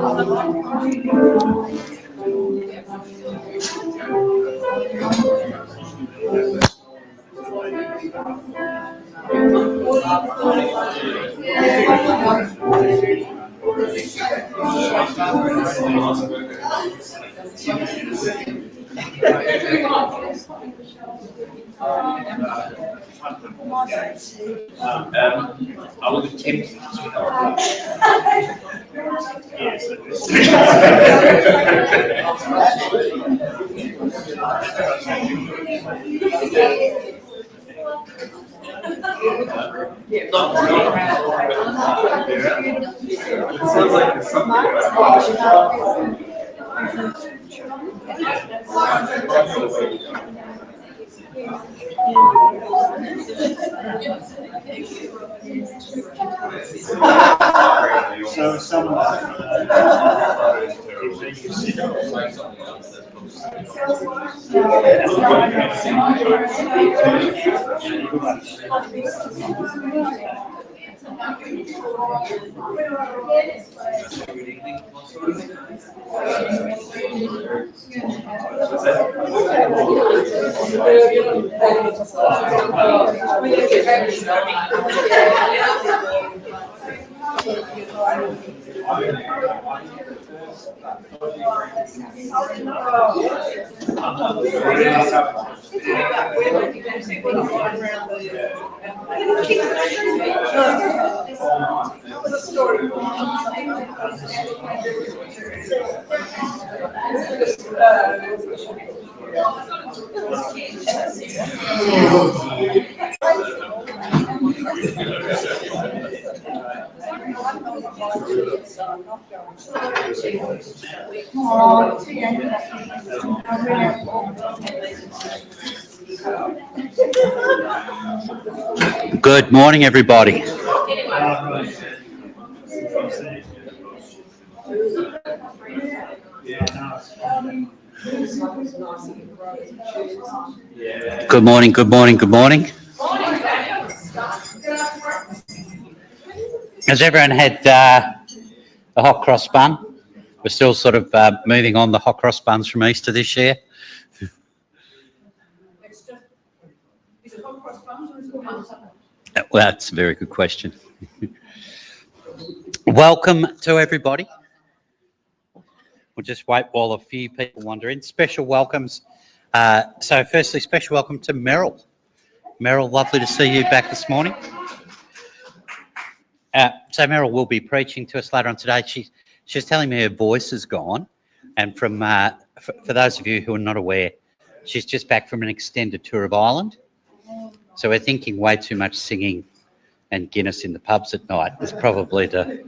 I was attempting So someone Good morning, everybody. Good morning, good morning, good morning. Has everyone had a hot cross bun? We're still sort of moving on the hot cross buns from Easter this year. Well, that's a very good question. Welcome to everybody. We'll just wait while a few people wander in. Special welcomes. So firstly, special welcome to Merrill. Merrill, lovely to see you back this morning. So Merrill will be preaching to us later on today. She's telling me her voice is gone. And from for those of you who are not aware, she's just back from an extended tour of Ireland. So we're thinking way too much singing and Guinness in the pubs at night is probably the...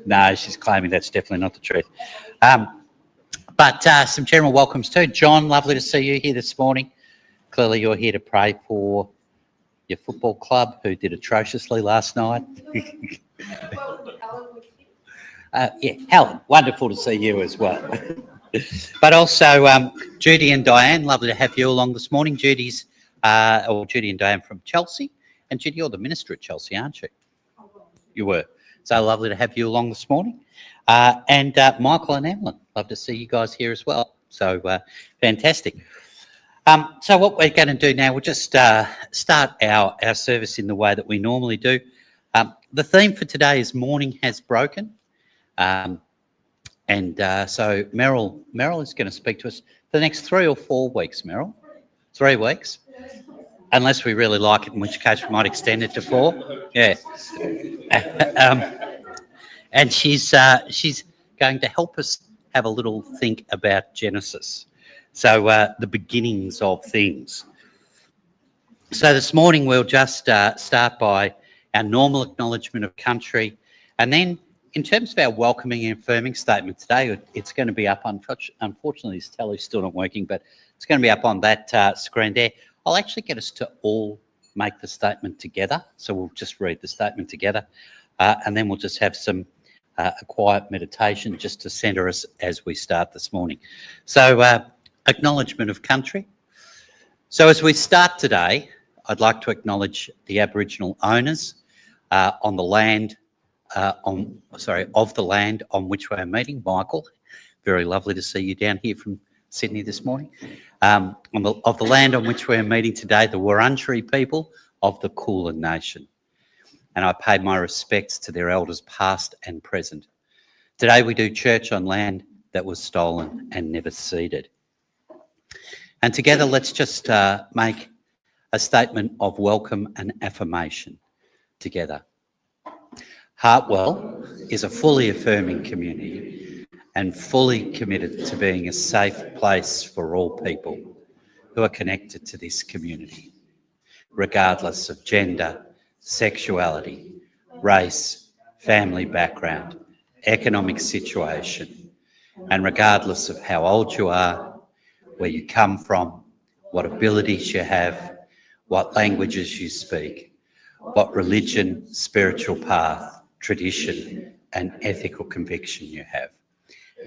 No, she's claiming that's definitely not the truth. But some general welcomes too. John, lovely to see you here this morning. Clearly you're here to pray for your football club, who did atrociously last night. Yeah, Helen, wonderful to see you as well. But also Judy and Diane, lovely to have you along this morning. Judy and Diane from Chelsea. And Judy, you're the minister at Chelsea, aren't you? You were. So lovely to have you along this morning. And Michael and Evelyn, love to see you guys here as well. So fantastic. So what we're going to do now, we'll just start our service in the way that we normally do. The theme for today is Morning Has Broken. So Merrill is going to speak to us for the next 3 or 4 weeks, Merrill. 3 weeks. Unless we really like it, in which case we might extend it to 4. Yeah. And she's going to help us have a little think about Genesis. So the beginnings of things. So this morning we'll just start by our normal acknowledgement of country. And then in terms of our welcoming and affirming statement today, it's going to be up on, unfortunately this telly's still not working, but it's going to be up on that screen there. I'll actually get us to all make the statement together. So we'll just read the statement together and then we'll just have some a quiet meditation just to centre us as we start this morning. So acknowledgement of country. So as we start today, I'd like to acknowledge the Aboriginal owners on the land of the land on which we're meeting. Michael, very lovely to see you down here from Sydney this morning. Of the land on which we're meeting today, the Wurundjeri people of the Kulin Nation. And I pay my respects to their elders past and present. Today we do church on land that was stolen and never ceded. And together let's just make a statement of welcome and affirmation together. Hartwell is a fully affirming community and fully committed to being a safe place for all people who are connected to this community, regardless of gender, sexuality, race, family background, economic situation, and regardless of how old you are, where you come from, what abilities you have, what languages you speak, what religion, spiritual path, tradition, and ethical conviction you have.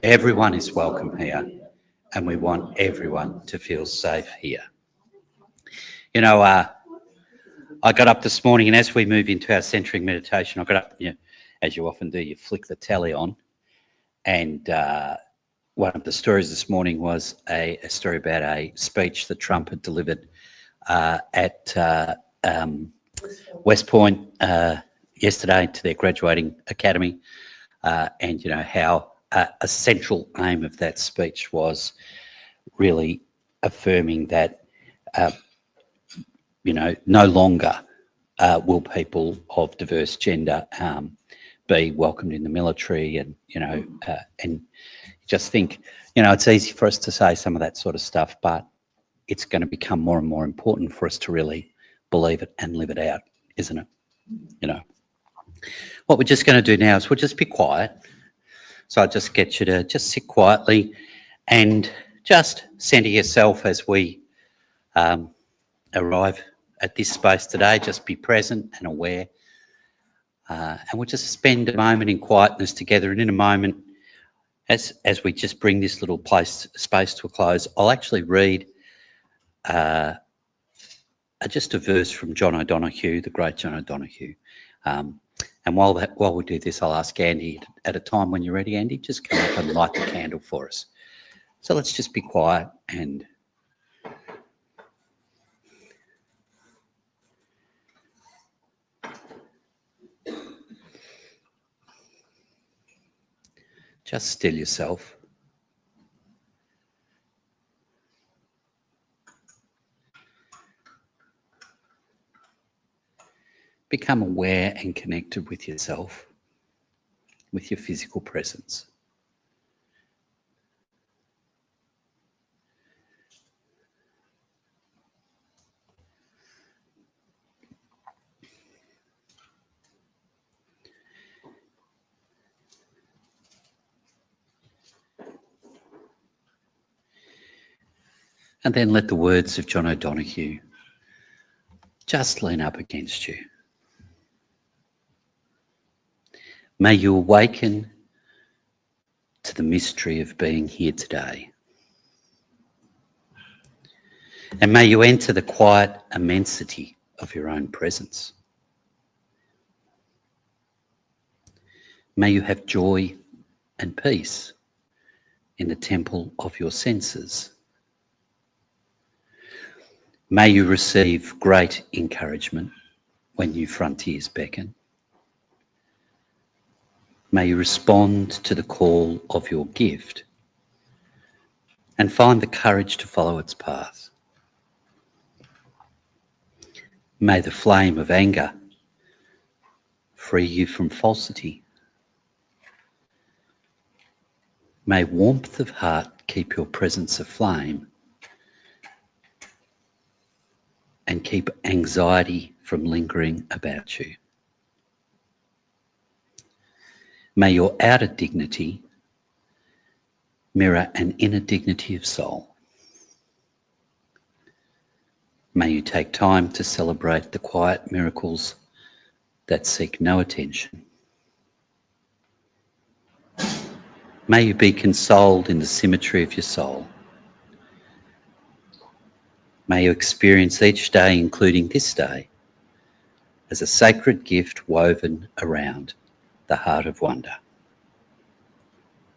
Everyone is welcome here, and we want everyone to feel safe here. You know, I got up this morning, and as we move into our centering meditation, I got up, as you often do, you flick the telly on, and one of the stories this morning was a story about a speech that Trump had delivered at West Point yesterday to their graduating academy, and you know how a central aim of that speech was really affirming that no longer will people of diverse gender be welcomed in the military, and and just think, it's easy for us to say some of that sort of stuff, but it's going to become more and more important for us to really believe it and live it out, isn't it? What we're just going to do now is we'll just be quiet. So I'll just get you to just sit quietly and just center yourself as we arrive at this space today. Just be present and aware. And we'll just spend a moment in quietness together. And in a moment, as we just bring this little space to a close, I'll actually read just a verse from John O'Donoghue, the great John O'Donoghue. And while we do this, I'll ask Andy, at a time when you're ready, Andy, just come up and light the candle for us. So let's just be quiet and just still yourself. Become aware and connected with yourself, with your physical presence. And then let the words of John O'Donoghue just lean up against you. May you awaken to the mystery of being here today. And may you enter the quiet immensity of your own presence. May you have joy and peace in the temple of your senses. May you receive great encouragement when new frontiers beckon. May you respond to the call of your gift and find the courage to follow its path. May the flame of anger free you from falsity. May warmth of heart keep your presence aflame and keep anxiety from lingering about you. May your outer dignity mirror an inner dignity of soul. May you take time to celebrate the quiet miracles that seek no attention. May you be consoled in the symmetry of your soul. May you experience each day, including this day, as a sacred gift woven around the heart of wonder.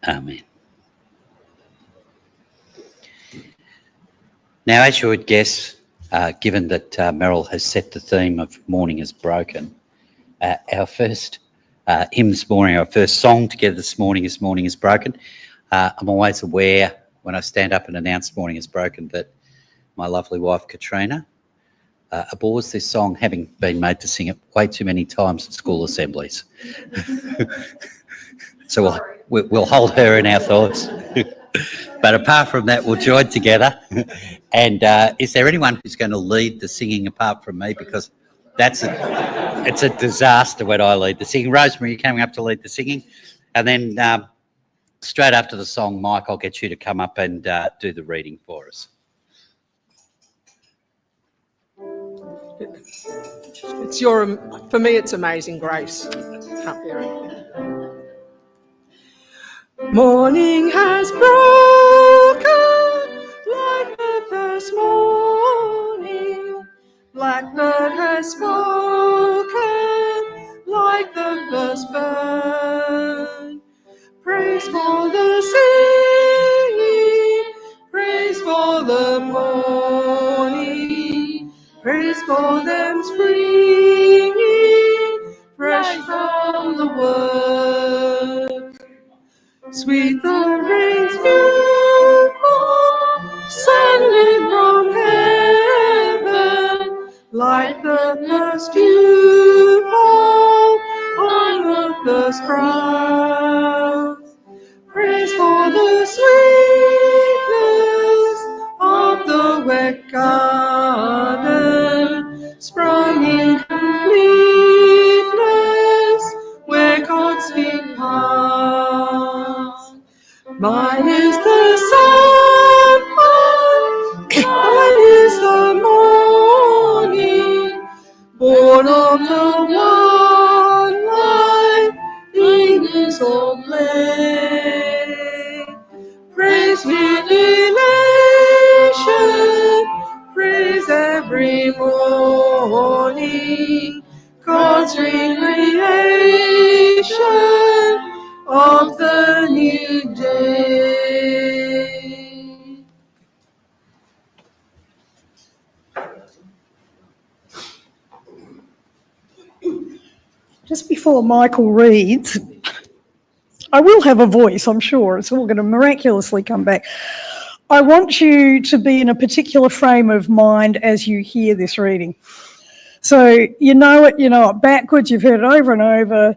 Amen. Now, as you would guess, given that Merrill has set the theme of Morning is Broken, our first hymn this morning, our first song together this morning is Broken. I'm always aware when I stand up and announce Morning is Broken that my lovely wife Katrina abhors this song, having been made to sing it way too many times at school assemblies. So we'll hold her in our thoughts. But apart from that, we'll join together. And is there anyone who's going to lead the singing apart from me? Because it's a disaster when I lead the singing. Rosemary, you're coming up to lead the singing. And then straight after the song, Mike, I'll get you to come up and do the reading for us. For me, it's Amazing Grace. Can't be right. Morning has broken like the first morning. Blackbird has spoken like the first bird. Praise for the singing, praise for the morning, praise for them springing fresh from the word. Sweet the rain's new fall, sending from heaven, like the first dew fall on the first crowd. Praise for the sweetness of the wet garden, sprung in completeness where God's feet pass. Mine is the sunlight, mine is the morning, born of the one light, Eden's old flame. Praise with elation, praise every morning, God's recreation of the new day. Just before Michael reads, I will have a voice, I'm sure. It's all going to miraculously come back. I want you to be in a particular frame of mind as you hear this reading. So you know it backwards, you've heard it over and over.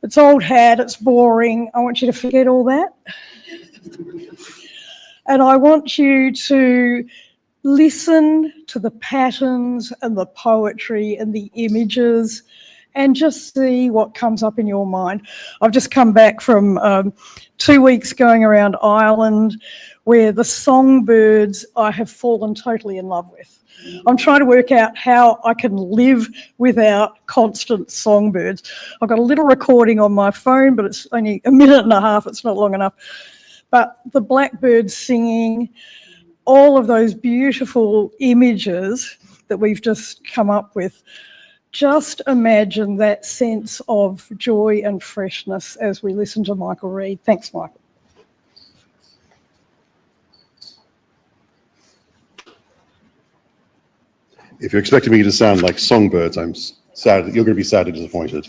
It's old hat, it's boring. I want you to forget all that. And I want you to listen to the patterns and the poetry and the images and just see what comes up in your mind. I've just come back from 2 weeks going around Ireland, where the songbirds I have fallen totally in love with. I'm trying to work out how I can live without constant songbirds. I've got a little recording on my phone, but it's only a minute and a half. It's not long enough. But the blackbirds singing, all of those beautiful images that we've just come up with, just imagine that sense of joy and freshness as we listen to Michael read. Thanks, Michael. If you're expecting me to sound like songbirds, I'm sad. You're going to be sadly disappointed.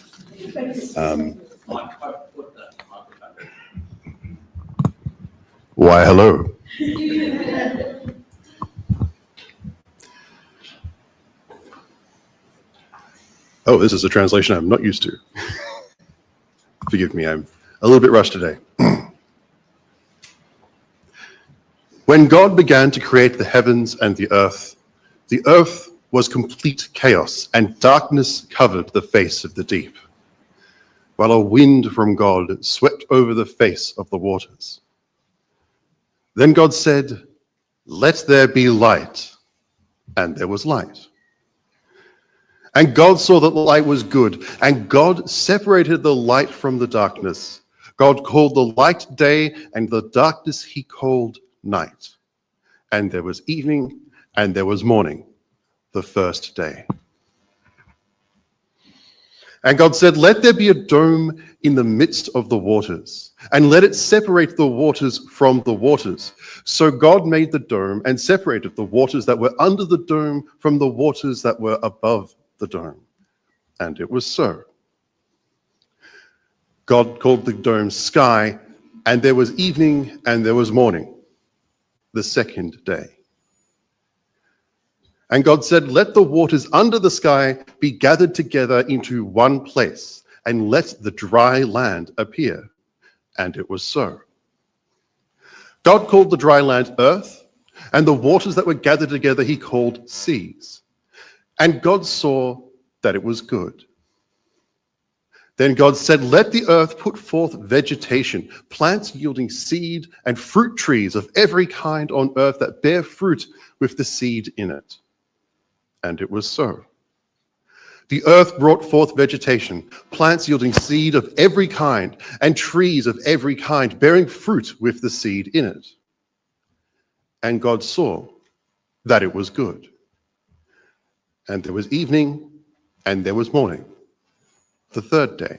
Why, hello. Oh, this is a translation I'm not used to. Forgive me, I'm a little bit rushed today. When God began to create the heavens and the earth was complete chaos, and darkness covered the face of the deep, while a wind from God swept over the face of the waters. Then God said, "Let there be light," and there was light. And God saw that the light was good, and God separated the light from the darkness. God called the light day, and the darkness he called night. And there was evening, and there was morning, the first day. And God said, let there be a dome in the midst of the waters, and let it separate the waters from the waters. So God made the dome and separated the waters that were under the dome from the waters that were above the dome. And it was so. God called the dome sky, and there was evening and there was morning, the second day. And God said, let the waters under the sky be gathered together into one place, and let the dry land appear. And it was so. God called the dry land earth, and the waters that were gathered together he called seas. And God saw that it was good. Then God said, let the earth put forth vegetation, plants yielding seed, and fruit trees of every kind on earth that bear fruit with the seed in it. And it was so. The earth brought forth vegetation, plants yielding seed of every kind, and trees of every kind, bearing fruit with the seed in it. And God saw that it was good. And there was evening, and there was morning, the third day.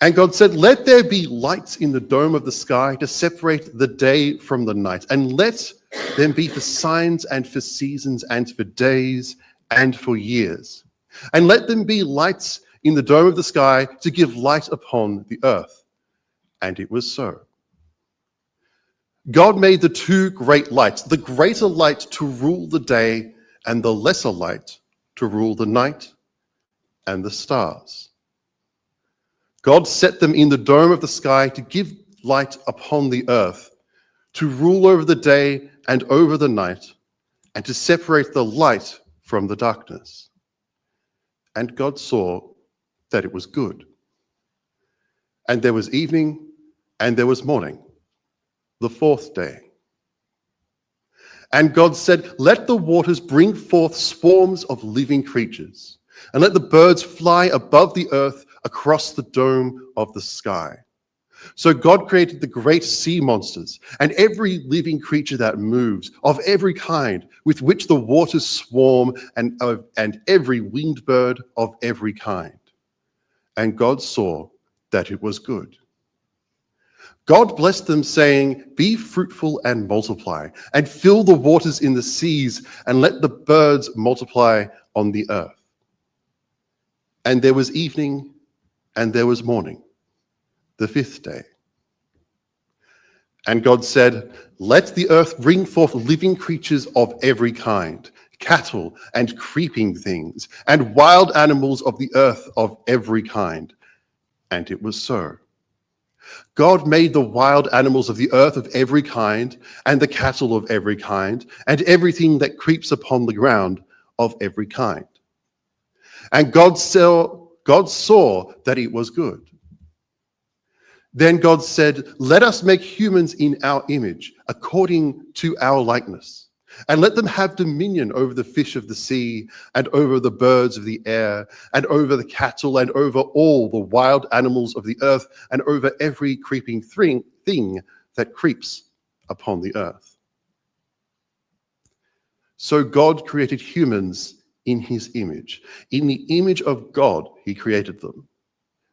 And God said, let there be lights in the dome of the sky to separate the day from the night, and let them be for signs and for seasons and for days and for years. And let them be lights in the dome of the sky to give light upon the earth. And it was so. God made the two great lights, the greater light to rule the day, and the lesser light to rule the night and the stars. God set them in the dome of the sky to give light upon the earth, to rule over the day and over the night, and to separate the light from the darkness. And God saw that it was good. And there was evening, and there was morning, the fourth day. And God said, let the waters bring forth swarms of living creatures, and let the birds fly above the earth across the dome of the sky. So God created the great sea monsters and every living creature that moves, of every kind, with which the waters swarm, and every winged bird of every kind. And God saw that it was good. God blessed them, saying, be fruitful and multiply, and fill the waters in the seas, and let the birds multiply on the earth. And there was evening, and there was morning, the fifth day. And God said, let the earth bring forth living creatures of every kind, cattle and creeping things, and wild animals of the earth of every kind. And it was so. God made the wild animals of the earth of every kind, and the cattle of every kind, and everything that creeps upon the ground of every kind. And God saw that it was good. Then God said, let us make humans in our image, according to our likeness, and let them have dominion over the fish of the sea, and over the birds of the air, and over the cattle, and over all the wild animals of the earth, and over every creeping thing that creeps upon the earth. So God created humans in his image. In the image of God, he created them.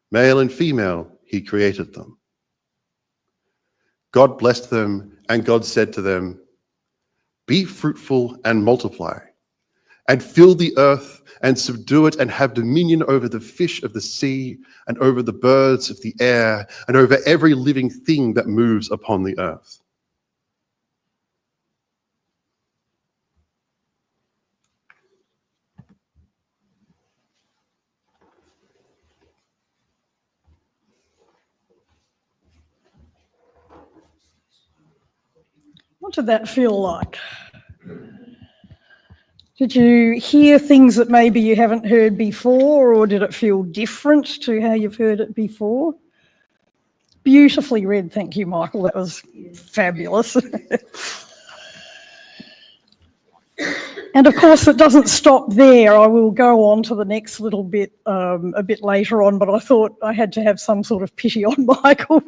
Male and female, he created them. God blessed them, and God said to them, be fruitful and multiply, and fill the earth and subdue it, and have dominion over the fish of the sea, and over the birds of the air, and over every living thing that moves upon the earth. What did that feel like? Did you hear things that maybe you haven't heard before, or did it feel different to how you've heard it before? Beautifully read, thank you, Michael. That was fabulous. And of course, it doesn't stop there. I will go on to the next little bit a bit later on, but I thought I had to have some sort of pity on Michael,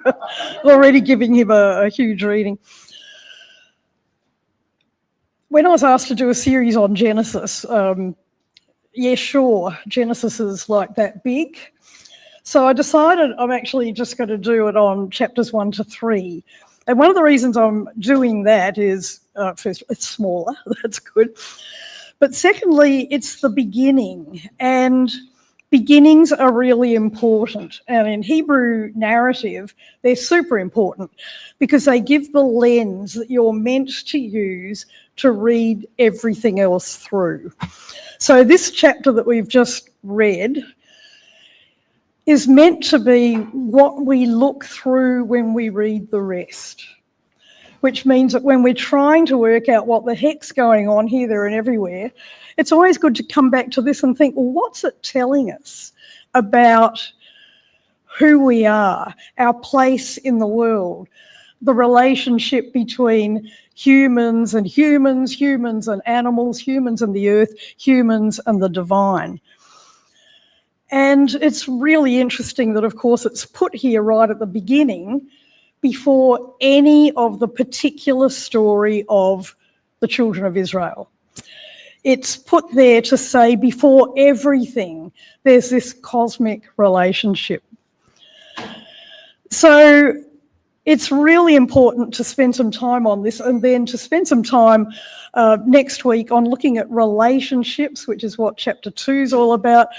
already giving him a huge reading. When I was asked to do a series on Genesis, yeah, sure, Genesis is like that big. So I decided I'm actually just going to do it on chapters 1 to 3. And one of the reasons I'm doing that is, first, it's smaller, that's good. But secondly, it's the beginning, and beginnings are really important. And in Hebrew narrative, they're super important because they give the lens that you're meant to use to read everything else through. So this chapter that we've just read is meant to be what we look through when we read the rest, which means that when we're trying to work out what the heck's going on here, there and everywhere, it's always good to come back to this and think, well, what's it telling us about who we are, our place in the world, the relationship between humans and humans, humans and animals, humans and the earth, humans and the divine. And it's really interesting that, of course, it's put here right at the beginning before any of the particular story of the children of Israel. It's put there to say before everything, there's this cosmic relationship. So it's really important to spend some time on this, and then to spend some time next week on looking at relationships, which is what chapter 2 is all about.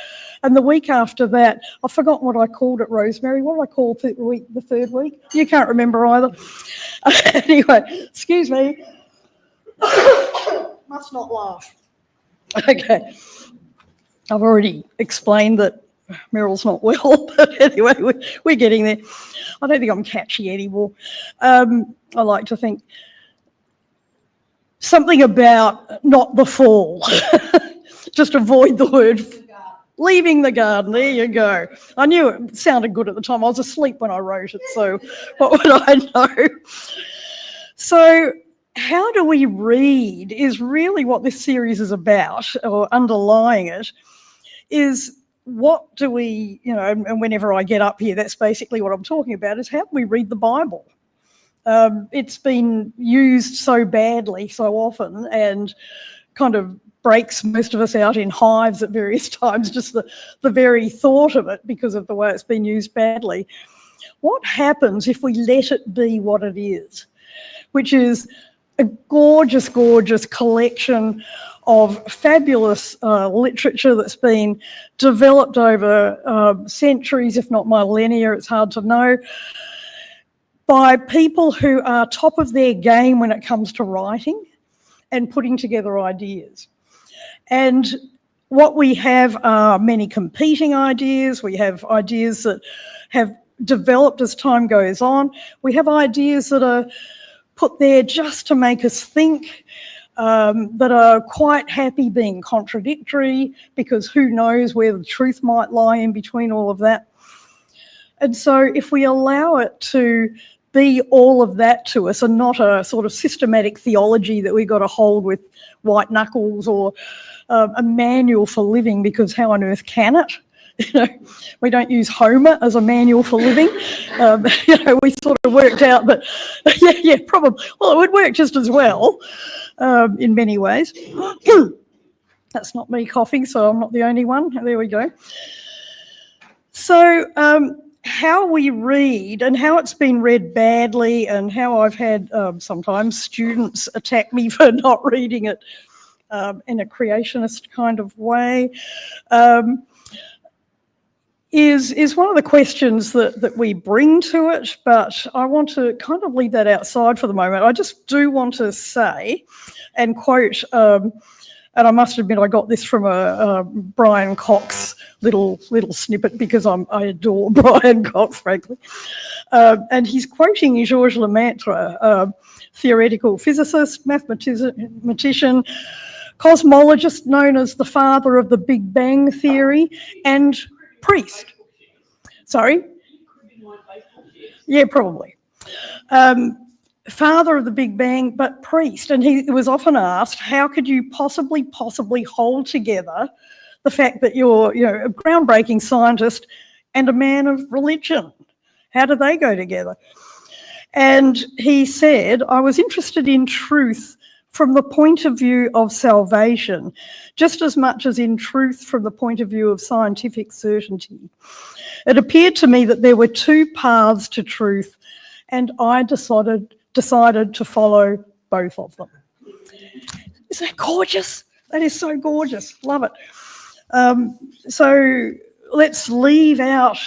And the week after that, I've forgotten what I called it, Rosemary. What did I call the third week? You can't remember either. Anyway, excuse me. Must not laugh. Okay. I've already explained that Merryl's not well, but anyway, we're getting there. I don't think I'm catchy anymore. I like to think something about not the fall. Just avoid the word leaving the garden. There you go. I knew it sounded good at the time. I was asleep when I wrote it, so what would I know? So how do we read is really what this series is about, or underlying it, is what do we, and whenever I get up here, that's basically what I'm talking about, is how do we read the Bible? It's been used so badly so often and kind of breaks most of us out in hives at various times, just the very thought of it because of the way it's been used badly. What happens if we let it be what it is, which is a gorgeous, gorgeous collection of fabulous literature that's been developed over centuries, if not millennia, it's hard to know, by people who are top of their game when it comes to writing and putting together ideas. And what we have are many competing ideas. We have ideas that have developed as time goes on. We have ideas that are put there just to make us think, that are quite happy being contradictory, because who knows where the truth might lie in between all of that. And so if we allow it to be all of that to us and not a sort of systematic theology that we've got to hold with white knuckles, or a manual for living, because how on earth can it? We don't use Homer as a manual for living. We sort of worked out that, yeah, probably. Well, it would work just as well in many ways. That's not me coughing, so I'm not the only one. There we go. So how we read and how it's been read badly, and how I've had sometimes students attack me for not reading it in a creationist kind of way, is one of the questions that we bring to it, but I want to kind of leave that outside for the moment. I just do want to say and quote, and I must admit I got this from a Brian Cox little snippet, because I adore Brian Cox, frankly. And he's quoting Georges Lemaitre, theoretical physicist, mathematician, cosmologist, known as the father of the Big Bang theory, and priest. Sorry? Yeah, probably. Father of the Big Bang, but priest. And he was often asked, how could you possibly hold together the fact that you're a groundbreaking scientist and a man of religion? How do they go together? And he said, I was interested in truth from the point of view of salvation, just as much as in truth from the point of view of scientific certainty. It appeared to me that there were two paths to truth, and I decided to follow both of them. Isn't that gorgeous? That is so gorgeous. Love it. So let's leave out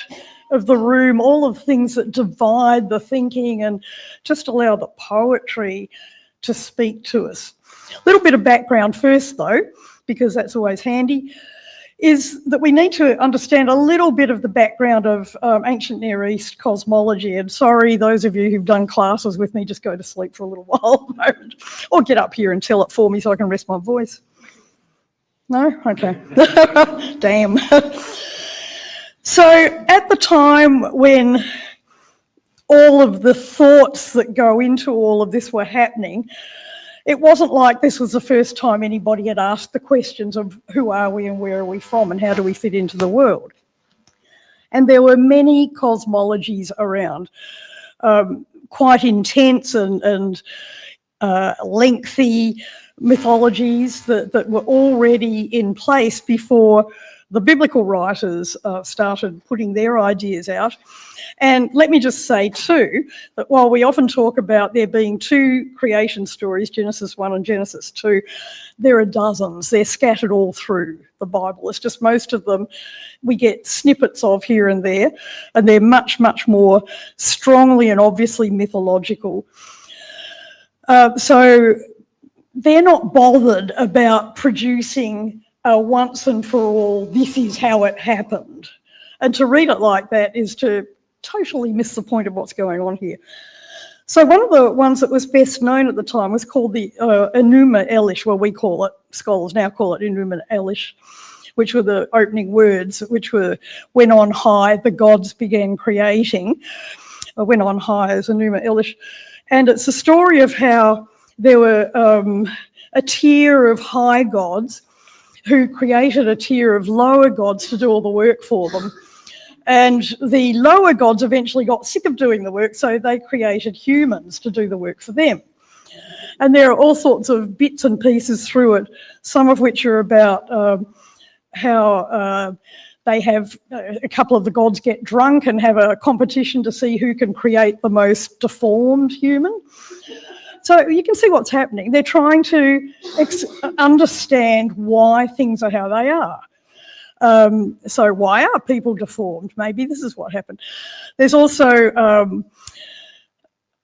of the room all of the things that divide the thinking and just allow the poetry to speak to us. A little bit of background first, though, because that's always handy, is that we need to understand a little bit of the background of ancient Near East cosmology. And sorry, those of you who've done classes with me, just go to sleep for a little while at the moment, or get up here and tell it for me so I can rest my voice. No? Okay. Damn. So at the time when all of the thoughts that go into all of this were happening, it wasn't like this was the first time anybody had asked the questions of who are we and where are we from and how do we fit into the world. And there were many cosmologies around, quite intense and lengthy mythologies that were already in place before the biblical writers started putting their ideas out. And let me just say too, that while we often talk about there being two creation stories, Genesis 1 and Genesis 2, there are dozens. They're scattered all through the Bible. It's just most of them we get snippets of here and there, and they're much, much more strongly and obviously mythological. So they're not bothered about producing a once and for all, this is how it happened. And to read it like that is to totally miss the point of what's going on here. So one of the ones that was best known at the time was called the Enuma Elish, well, we call it, scholars now call it Enuma Elish, which were the opening words, which were, when on high the gods began creating. When on high is Enuma Elish. And it's a story of how there were a tier of high gods who created a tier of lower gods to do all the work for them. And the lower gods eventually got sick of doing the work, so they created humans to do the work for them. And there are all sorts of bits and pieces through it, some of which are about how they have a couple of the gods get drunk and have a competition to see who can create the most deformed human. So you can see what's happening. They're trying to understand why things are how they are. So why are people deformed? Maybe this is what happened. There's also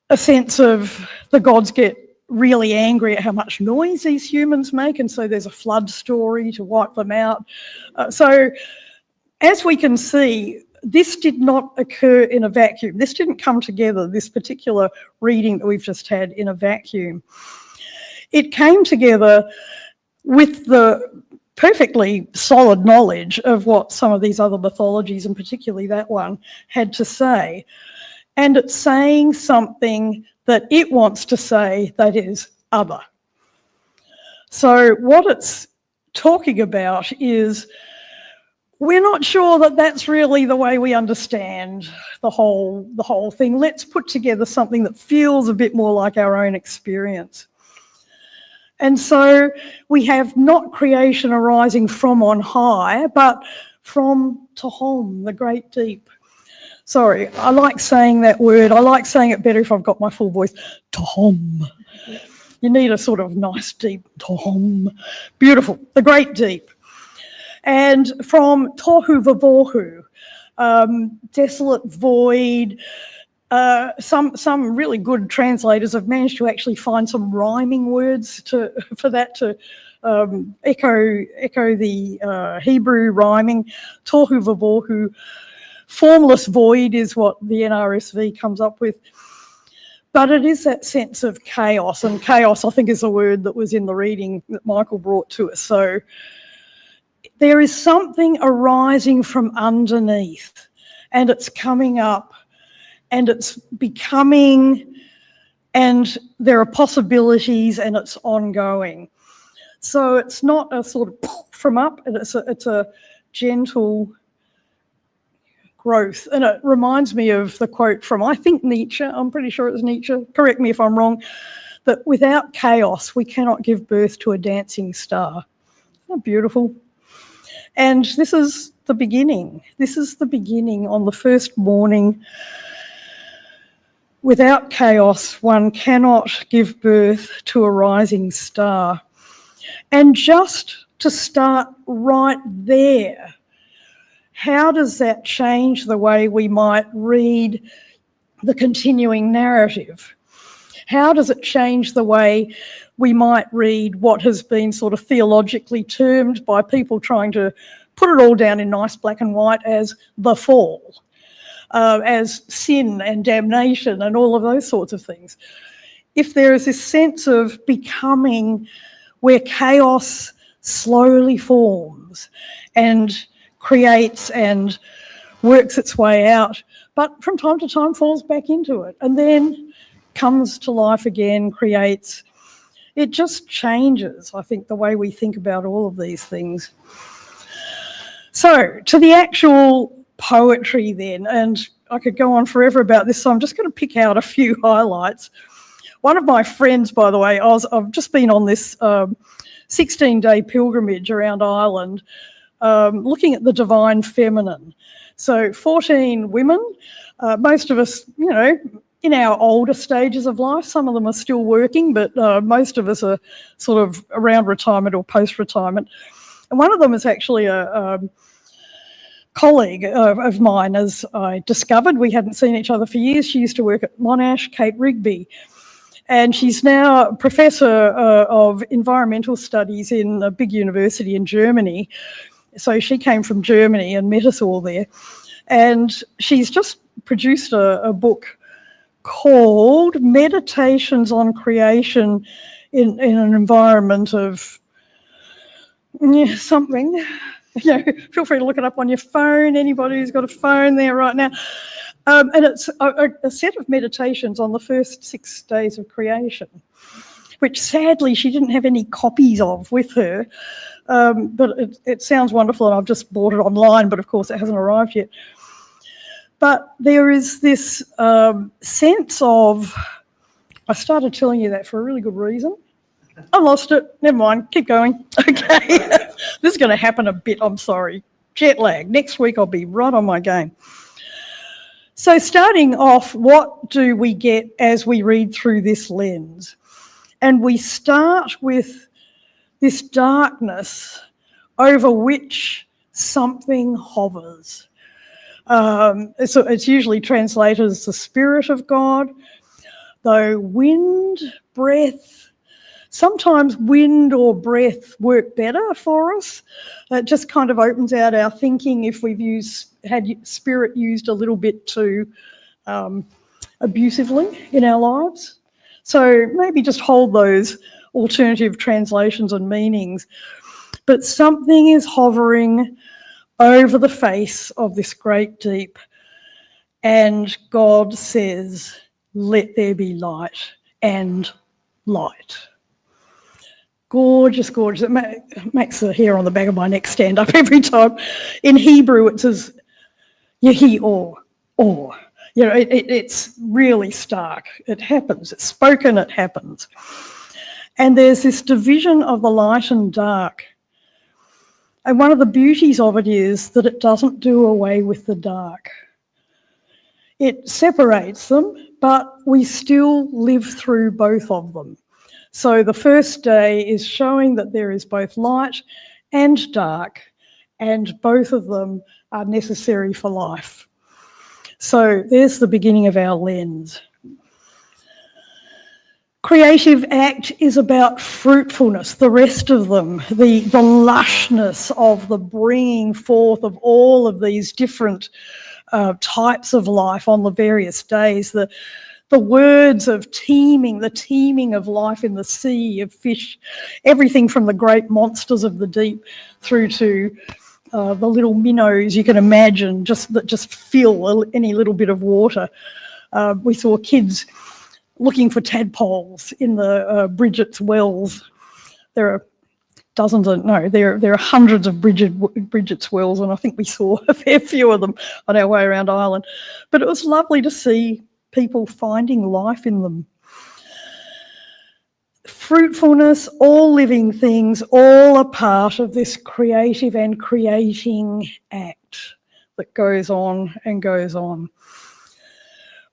a sense of the gods get really angry at how much noise these humans make, and so there's a flood story to wipe them out. So as we can see, this did not occur in a vacuum. This didn't come together, this particular reading that we've just had, in a vacuum. It came together with the perfectly solid knowledge of what some of these other mythologies, and particularly that one, had to say. And it's saying something that it wants to say that is other. So what it's talking about is, we're not sure that that's really the way we understand the whole thing. Let's put together something that feels a bit more like our own experience. And so we have not creation arising from on high, but from Tehom, the great deep. Sorry, I like saying that word. I like saying it better if I've got my full voice. Tehom. You need a sort of nice deep Tehom. Beautiful, the great deep. And from Tohu Vavohu, desolate void. Some really good translators have managed to actually find some rhyming words for that to echo the Hebrew rhyming. Tohu Vavohu. Formless void is what the NRSV comes up with. But it is that sense of chaos, and chaos, I think, is a word that was in the reading that Michael brought to us. So there is something arising from underneath, and it's coming up, and it's becoming, and there are possibilities, and it's ongoing. So it's not a sort of from up, and it's a gentle growth. And it reminds me of the quote from, I think, Nietzsche. I'm pretty sure it's Nietzsche. Correct me if I'm wrong. that without chaos, we cannot give birth to a dancing star. Isn't that beautiful? And this is the beginning. This is the beginning on the first morning. Without chaos, one cannot give birth to a rising star. And just to start right there, how does that change the way we might read the continuing narrative? How does it change the way we might read what has been sort of theologically termed by people trying to put it all down in nice black and white as the fall, as sin and damnation and all of those sorts of things? If there is this sense of becoming where chaos slowly forms and creates and works its way out, but from time to time falls back into it and then comes to life again, creates. It just changes, I think, the way we think about all of these things. So, to the actual poetry then, and I could go on forever about this, so I'm just going to pick out a few highlights. One of my friends, by the way, I've just been on this 16-day pilgrimage around Ireland, looking at the divine feminine. So 14 women, most of us, you know, in our older stages of life. Some of them are still working, but most of us are sort of around retirement or post-retirement. And one of them is actually a colleague of mine, as I discovered. We hadn't seen each other for years. She used to work at Monash, Kate Rigby. And she's now a professor of environmental studies in a big university in Germany. So she came from Germany and met us all there. And she's just produced a book called Meditations on Creation in an Environment of something. You know, feel free to look it up on your phone, anybody who's got a phone there right now. And it's a set of meditations on the first 6 days of creation, which sadly she didn't have any copies of with her. But it sounds wonderful, and I've just bought it online, but of course it hasn't arrived yet. But there is this sense of, I started telling you that for a really good reason. I lost it. Never mind. Keep going. Okay. This is going to happen a bit. I'm sorry. Jet lag. Next week I'll be right on my game. So starting off, what do we get as we read through this lens? And we start with this darkness over which something hovers. So it's usually translated as the Spirit of God, though wind, breath, sometimes wind or breath work better for us. It just kind of opens out our thinking if we've had spirit used a little bit too abusively in our lives. So maybe just hold those alternative translations and meanings. But something is hovering over the face of this great deep, and God says, "Let there be light," and light. Gorgeous, gorgeous. It makes the hair on the back of my neck stand up every time. In Hebrew, it says, Yehi or. You know, it's really stark. It happens. It's spoken, it happens. And there's this division of the light and dark. And one of the beauties of it is that it doesn't do away with the dark. It separates them, but we still live through both of them. So the first day is showing that there is both light and dark, and both of them are necessary for life. So there's the beginning of our lens. Creative act is about fruitfulness, the rest of them, the lushness of the bringing forth of all of these different types of life on the various days, the words of teeming, the teeming of life in the sea, of fish, everything from the great monsters of the deep through to the little minnows you can imagine that just fill any little bit of water. We saw kids looking for tadpoles in the Bridget's wells. There are dozens of, no, there are hundreds of Bridget's wells, and I think we saw a fair few of them on our way around Ireland. But it was lovely to see people finding life in them. fruitfulness, all living things, all a part of this creative and creating act that goes on and goes on.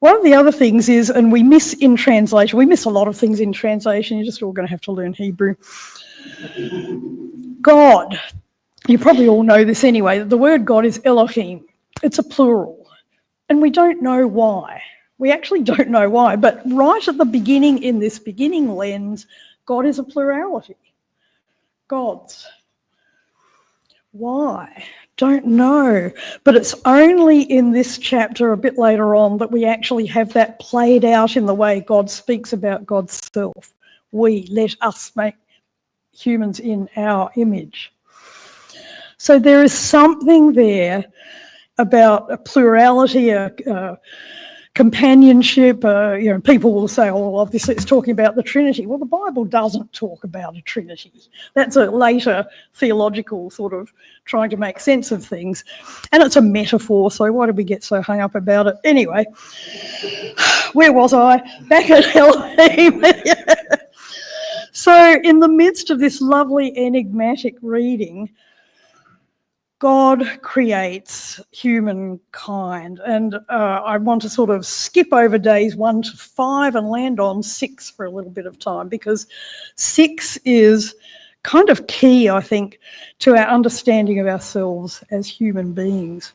One of the other things is, and we miss in translation, we miss a lot of things in translation, you're just all going to have to learn Hebrew. God, you probably all know this anyway, the word God is Elohim. It's a plural, and we don't know why. We actually don't know why, but right at the beginning, in this beginning lens, God is a plurality. Gods. Why? Don't know. But it's only in this chapter a bit later on that we actually have that played out in the way God speaks about God's self. Let us make humans in our image. So there is something there about a plurality, a companionship. People will say, oh, well, obviously it's talking about the Trinity. Well, the Bible doesn't talk about a Trinity. That's a later theological sort of trying to make sense of things. And it's a metaphor, so why did we get so hung up about it? Anyway, where was I? Back at Elohim. So in the midst of this lovely enigmatic reading, God creates humankind, and I want to sort of skip over days 1 to 5 and land on 6 for a little bit of time, because 6 is kind of key, I think, to our understanding of ourselves as human beings.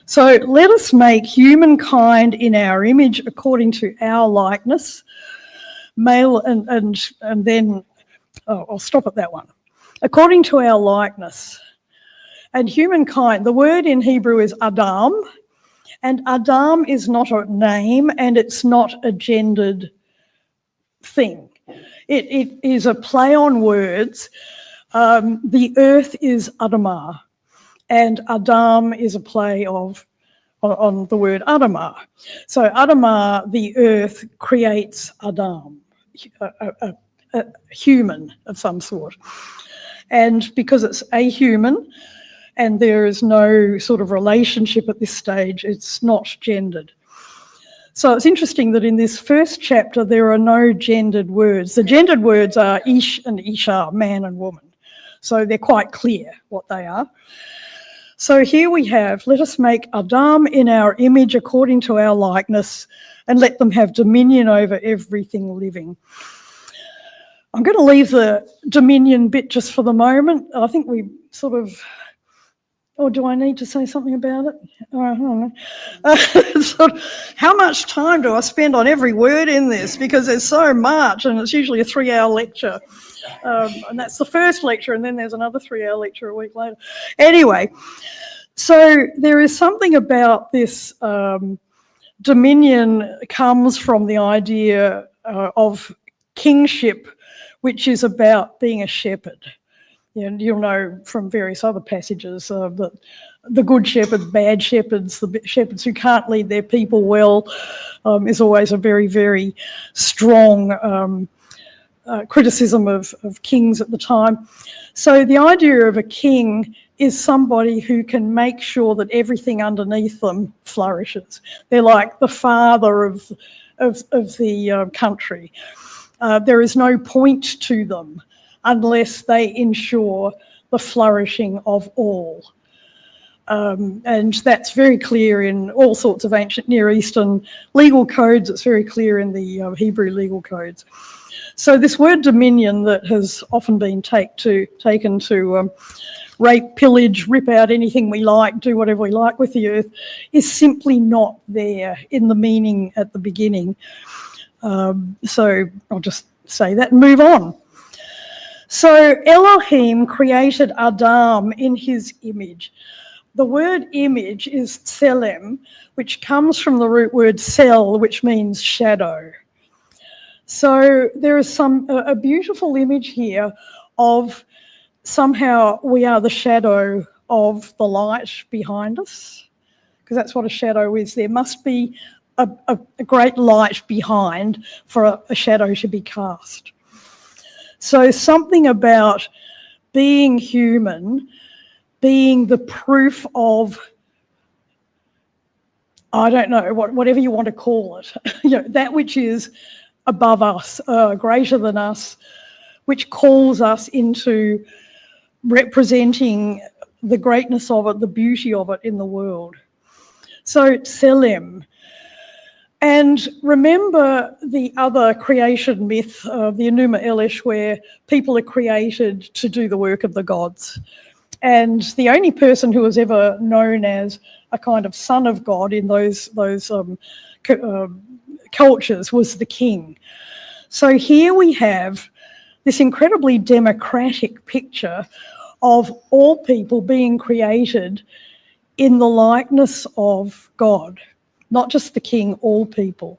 So let us make humankind in our image according to our likeness, male and then, I'll stop at that one. According to our likeness. And humankind, the word in Hebrew is Adam, and Adam is not a name and it's not a gendered thing. It is a play on words. The earth is Adamah, and Adam is a play on the word Adamah. So Adamah, the earth, creates Adam, a human of some sort. And because it's a human, and there is no sort of relationship at this stage, it's not gendered. So it's interesting that in this first chapter there are no gendered words. The gendered words are ish and isha, man and woman. So they're quite clear what they are. So here we have, let us make Adam in our image according to our likeness, and let them have dominion over everything living. I'm going to leave the dominion bit just for the moment. I think we sort of... Or do I need to say something about it? I don't know. How much time do I spend on every word in this? Because there's so much, and it's usually a 3-hour lecture. And that's the first lecture, and then there's another 3-hour lecture a week later. Anyway, so there is something about this dominion comes from the idea of kingship, which is about being a shepherd. And you'll know from various other passages that the good shepherd, bad shepherds, the shepherds who can't lead their people well, is always a very, very strong criticism of kings at the time. So the idea of a king is somebody who can make sure that everything underneath them flourishes. They're like the father of the country. There is no point to them unless they ensure the flourishing of all. And that's very clear in all sorts of ancient Near Eastern legal codes. It's very clear in the Hebrew legal codes. So this word dominion that has often been taken to rape, pillage, rip out anything we like, do whatever we like with the earth, is simply not there in the meaning at the beginning. So I'll just say that and move on. So Elohim created Adam in his image. The word image is tselem, which comes from the root word sel, which means shadow. So there is a beautiful image here of somehow we are the shadow of the light behind us, because that's what a shadow is. There must be a great light behind for a shadow to be cast. So something about being human, being the proof of, I don't know, whatever you want to call it, that which is above us, greater than us, which calls us into representing the greatness of it, the beauty of it in the world. So Tselem. And remember the other creation myth of the Enuma Elish, where people are created to do the work of the gods. And the only person who was ever known as a kind of son of God in those cultures was the king. So here we have this incredibly democratic picture of all people being created in the likeness of God, not just the king, all people.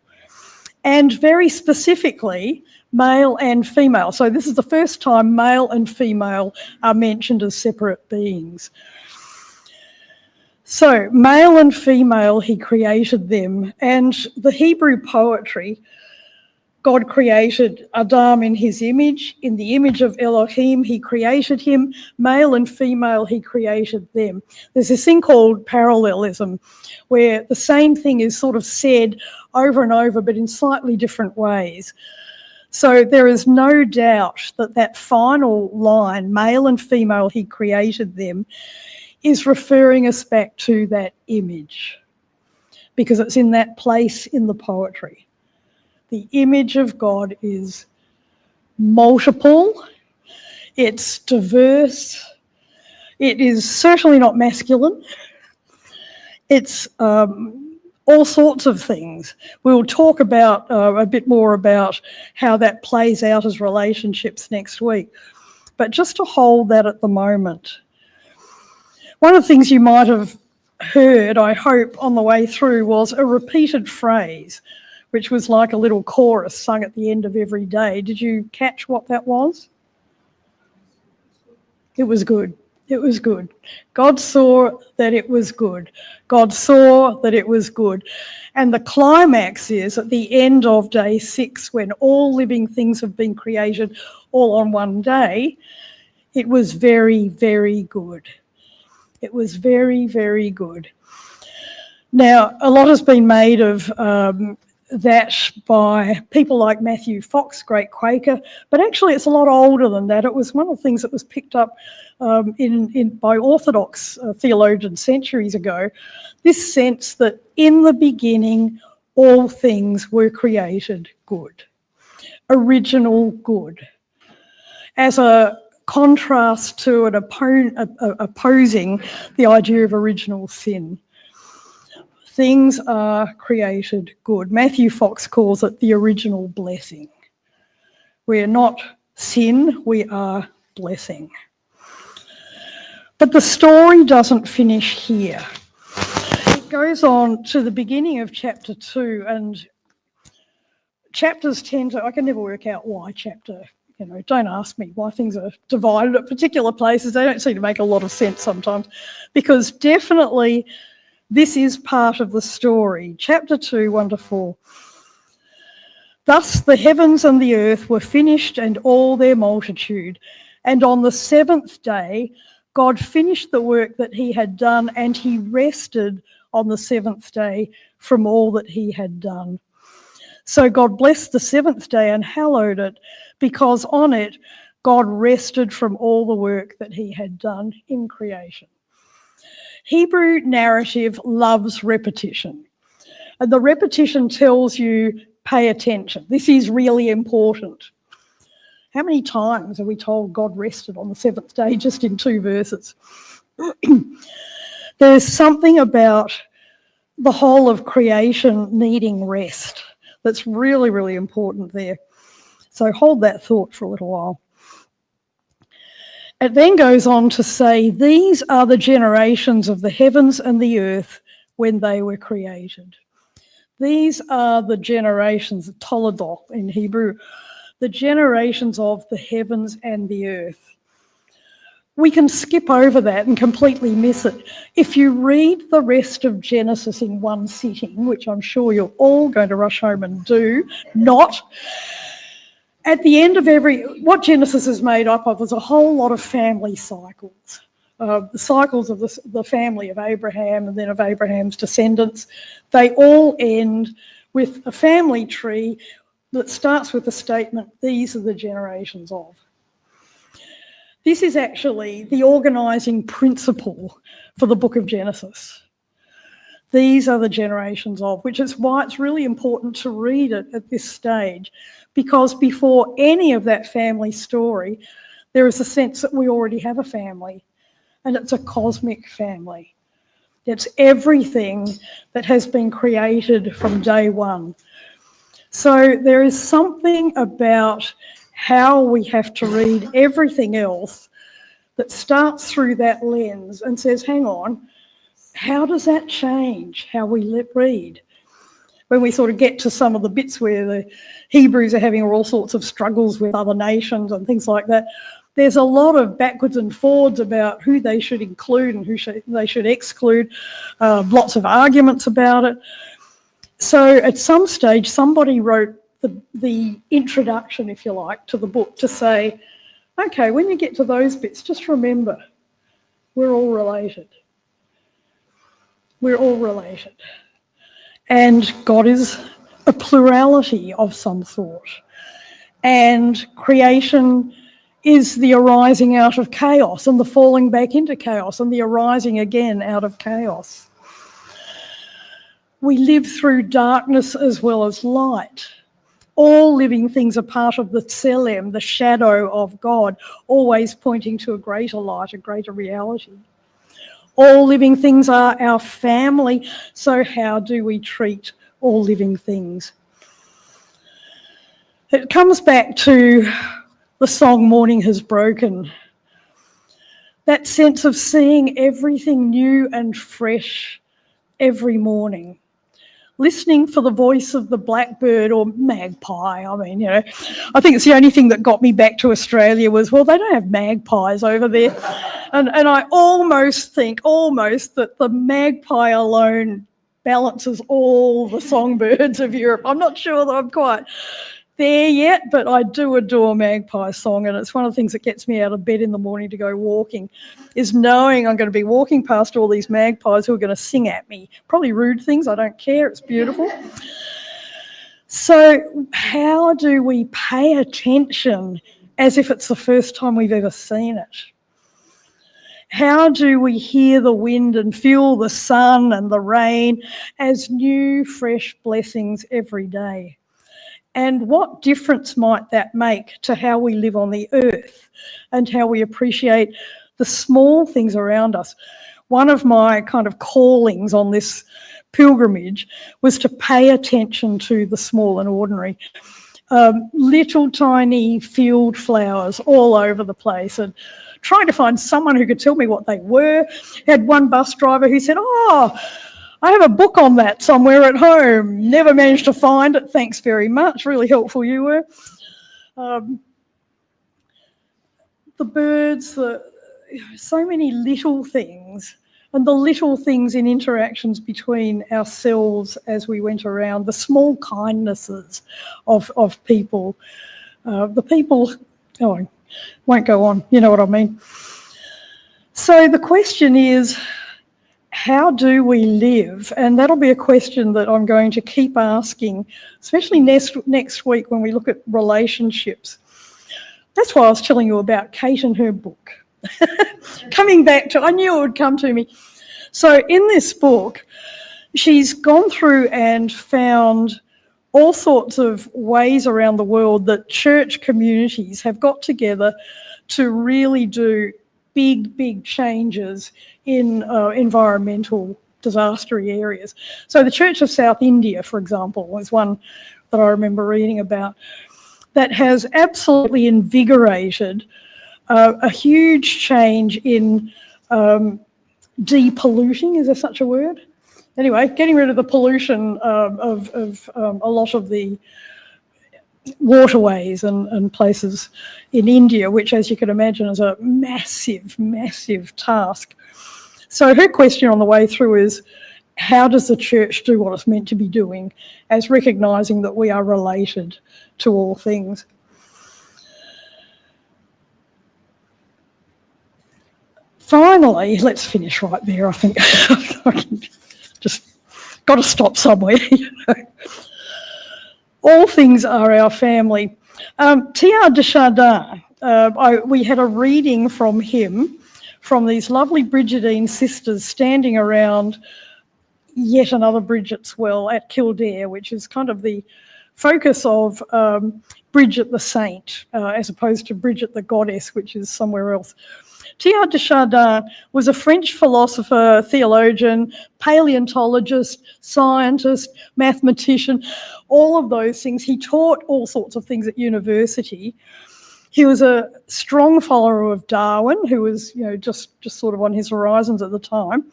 And very specifically, male and female. So this is the first time male and female are mentioned as separate beings. So male and female, he created them. And the Hebrew poetry, God created Adam in his image. In the image of Elohim, he created him. Male and female, he created them. There's this thing called parallelism, where the same thing is sort of said over and over, but in slightly different ways. So there is no doubt that that final line, male and female, he created them, is referring us back to that image, because it's in that place in the poetry. The image of God is multiple, it's diverse, it is certainly not masculine, it's all sorts of things. We'll talk about a bit more about how that plays out as relationships next week. But just to hold that at the moment, one of the things you might have heard, I hope, on the way through was a repeated phrase, which was like a little chorus sung at the end of every day. Did you catch what that was? It was good. It was good. God saw that it was good. God saw that it was good. And the climax is at the end of day 6, when all living things have been created all on one day, it was very, very good. It was very, very good. Now, a lot has been made of that by people like Matthew Fox, great Quaker, but actually it's a lot older than that. It was one of the things that was picked up by Orthodox theologians centuries ago, this sense that in the beginning all things were created good, original good, as a contrast to an opposing the idea of original sin. Things are created good. Matthew Fox calls it the original blessing. We're not sin, we are blessing. But the story doesn't finish here. It goes on to the beginning of chapter 2, and chapters tend to, I can never work out why chapter, don't ask me why things are divided at particular places. They don't seem to make a lot of sense sometimes, because definitely this is part of the story. Chapter 2, 1-4. Thus the heavens and the earth were finished and all their multitude. And on the 7th day, God finished the work that he had done, and he rested on the 7th day from all that he had done. So God blessed the 7th day and hallowed it, because on it God rested from all the work that he had done in creation. Hebrew narrative loves repetition, and the repetition tells you, pay attention. This is really important. How many times are we told God rested on the 7th day just in 2 verses? There's something about the whole of creation needing rest that's really, really important there. So hold that thought for a little while. It then goes on to say, these are the generations of the heavens and the earth when they were created. These are the generations, toledot in Hebrew, the generations of the heavens and the earth. We can skip over that and completely miss it. If you read the rest of Genesis in one sitting, which I'm sure you're all going to rush home and do, at the end of what Genesis is made up of is a whole lot of family cycles. The cycles of the family of Abraham and then of Abraham's descendants. They all end with a family tree that starts with the statement, these are the generations of. This is actually the organising principle for the book of Genesis. These are the generations of, which is why it's really important to read it at this stage, because before any of that family story, there is a sense that we already have a family, and it's a cosmic family. It's everything that has been created from day one. So there is something about how we have to read everything else that starts through that lens and says, hang on, how does that change how we read? When we sort of get to some of the bits where the Hebrews are having all sorts of struggles with other nations and things like that, there's a lot of backwards and forwards about who they should include and who they should exclude, lots of arguments about it. So at some stage, somebody wrote the introduction, if you like, to the book to say, okay, when you get to those bits, just remember, we're all related. We're all related. And God is a plurality of some sort. And creation is the arising out of chaos and the falling back into chaos and the arising again out of chaos. We live through darkness as well as light. All living things are part of the Tselem, the shadow of God, always pointing to a greater light, a greater reality. All living things are our family, so how do we treat all living things? It comes back to the song Morning Has Broken. That sense of seeing everything new and fresh every morning. Listening for the voice of the blackbird or magpie. I mean, I think it's the only thing that got me back to Australia was, well, they don't have magpies over there. And I almost think that the magpie alone balances all the songbirds of Europe. I'm not sure that I'm quite there yet, but I do adore magpie song, and it's one of the things that gets me out of bed in the morning to go walking, is knowing I'm going to be walking past all these magpies who are going to sing at me. Probably rude things, I don't care, it's beautiful. So how do we pay attention as if it's the first time we've ever seen it? How do we hear the wind and feel the sun and the rain as new, fresh blessings every day? And what difference might that make to how we live on the earth and how we appreciate the small things around us? One of my kind of callings on this pilgrimage was to pay attention to the small and ordinary. Little tiny field flowers all over the place, and trying to find someone who could tell me what they were. Had one bus driver who said, "Oh, I have a book on that somewhere at home." Never managed to find it. Thanks very much. Really helpful you were. The birds, so many little things, and the little things in interactions between ourselves as we went around, the small kindnesses of people. The people, I won't go on, you know what I mean. So the question is, how do we live? And that'll be a question that I'm going to keep asking, especially next week when we look at relationships. That's why I was telling you about Kate and her book. Coming back to, I knew it would come to me. So in this book, she's gone through and found all sorts of ways around the world that church communities have got together to really do big changes in environmental disastery areas. So the Church of South India, for example, was one that I remember reading about, that has absolutely invigorated a huge change in depolluting, is there such a word? Anyway, getting rid of the pollution of a lot of the waterways and places in India, which, as you can imagine, is a massive task. So her question on the way through is, how does the church do what it's meant to be doing, as recognising that we are related to all things? Finally, let's finish right there, I think. I can just got to stop somewhere. All things are our family. Teilhard de Chardin, we had a reading from him, from these lovely Brigidine sisters standing around yet another Bridget's Well at Kildare, which is kind of the focus of Bridget the Saint, as opposed to Bridget the Goddess, which is somewhere else. Teilhard de Chardin was a French philosopher, theologian, paleontologist, scientist, mathematician, all of those things. He taught all sorts of things at university. He was a strong follower of Darwin, who was, just sort of on his horizons at the time.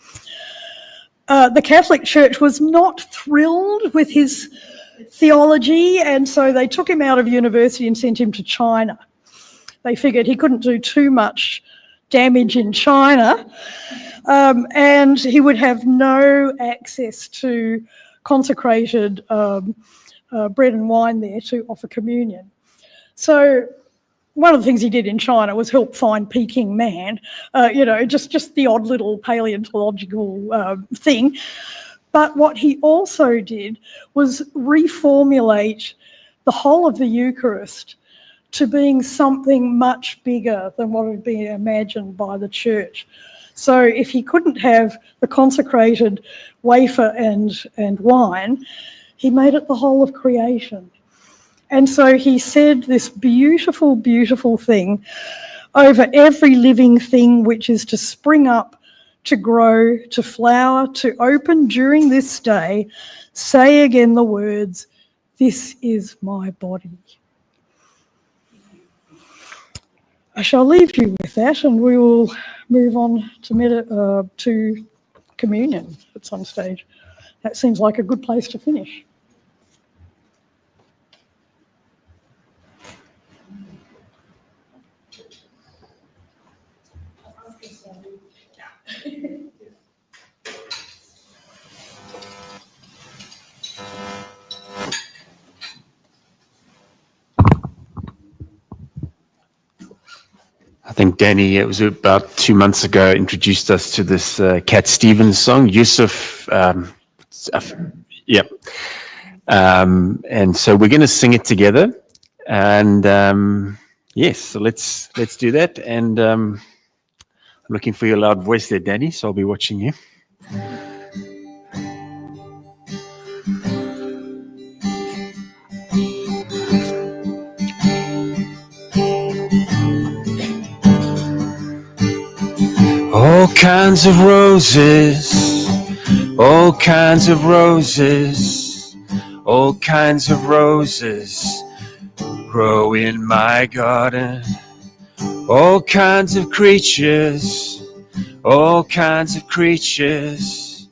The Catholic Church was not thrilled with his theology, and so they took him out of university and sent him to China. They figured he couldn't do too much damage in China, and he would have no access to consecrated bread and wine there to offer communion. So one of the things he did in China was help find Peking man, just the odd little paleontological thing. But what he also did was reformulate the whole of the Eucharist to being something much bigger than what had been imagined by the church. So if he couldn't have the consecrated wafer and wine, he made it the whole of creation. And so he said this beautiful, beautiful thing: over every living thing which is to spring up, to grow, to flower, to open during this day, say again the words, "This is my body." I shall leave you with that, and we will move on to communion at some stage. That seems like a good place to finish. I think Danny, it was about 2 months ago, introduced us to this Cat Stevens song, Yusuf. And so we're going to sing it together. And yes, so let's do that. And I'm looking for your loud voice there, Danny, so I'll be watching you. All kinds of roses, all kinds of roses, all kinds of roses grow in my garden. All kinds of creatures, all kinds of creatures,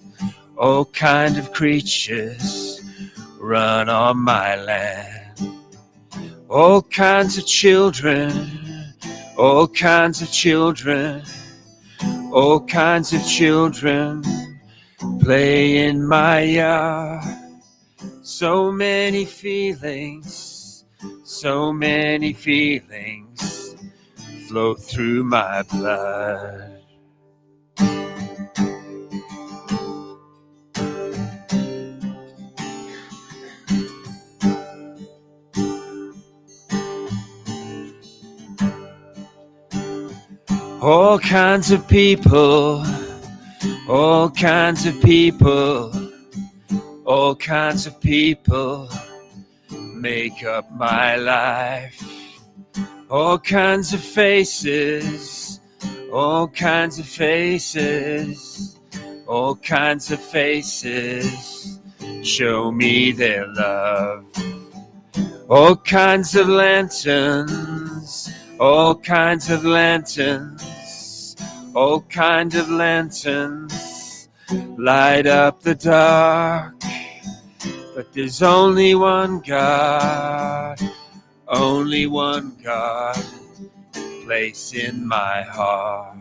all kinds of creatures run on my land. All kinds of children, all kinds of children, all kinds of children play in my yard. So many feelings flow through my blood. All kinds of people, all kinds of people, all kinds of people make up my life. All kinds of faces, all kinds of faces, all kinds of faces show me their love. All kinds of lanterns, all kinds of lanterns, all kinds of lanterns light up the dark. But there's only one God, only one God, place in my heart.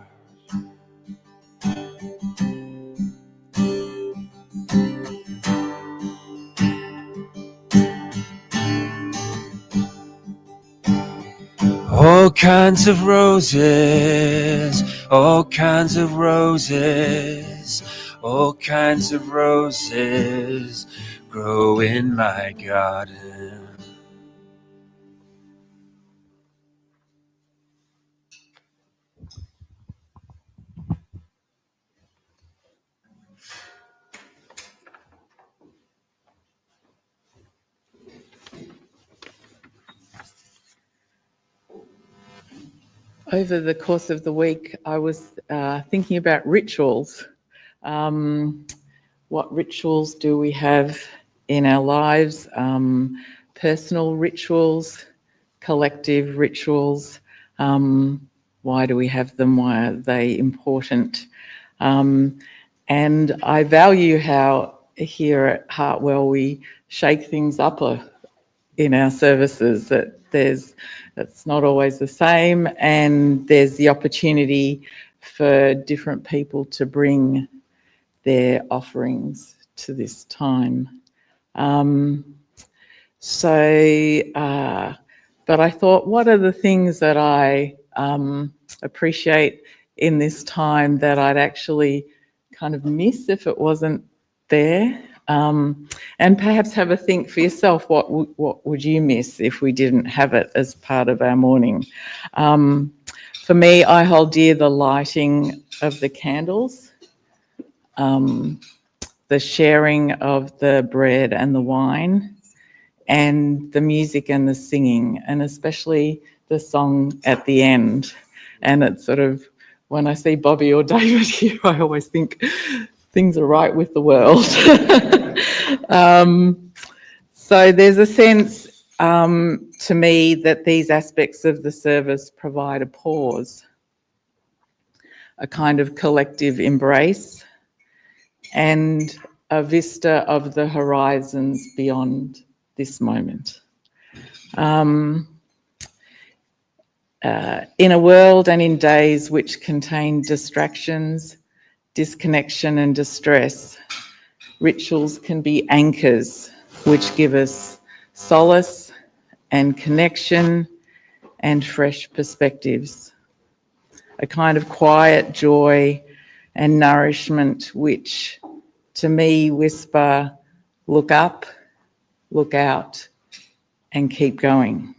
All kinds of roses, all kinds of roses, all kinds of roses grow in my garden. Over the course of the week, I was thinking about rituals. What rituals do we have in our lives? Personal rituals, collective rituals. Why do we have them? Why are they important? And I value how here at Hartwell we shake things up in our services, that it's not always the same, and there's the opportunity for different people to bring their offerings to this time. But I thought, what are the things that I appreciate in this time that I'd actually kind of miss if it wasn't there? And perhaps have a think for yourself, what would you miss if we didn't have it as part of our morning? For me, I hold dear the lighting of the candles, the sharing of the bread and the wine, and the music and the singing, and especially the song at the end. And it's sort of, when I see Bobby or David here, I always think things are right with the world. So there's a sense to me that these aspects of the service provide a pause, a kind of collective embrace, and a vista of the horizons beyond this moment. In a world and in days which contain distractions, disconnection and distress, rituals can be anchors which give us solace and connection and fresh perspectives. A kind of quiet joy and nourishment which, to me, whisper, look up, look out, and keep going.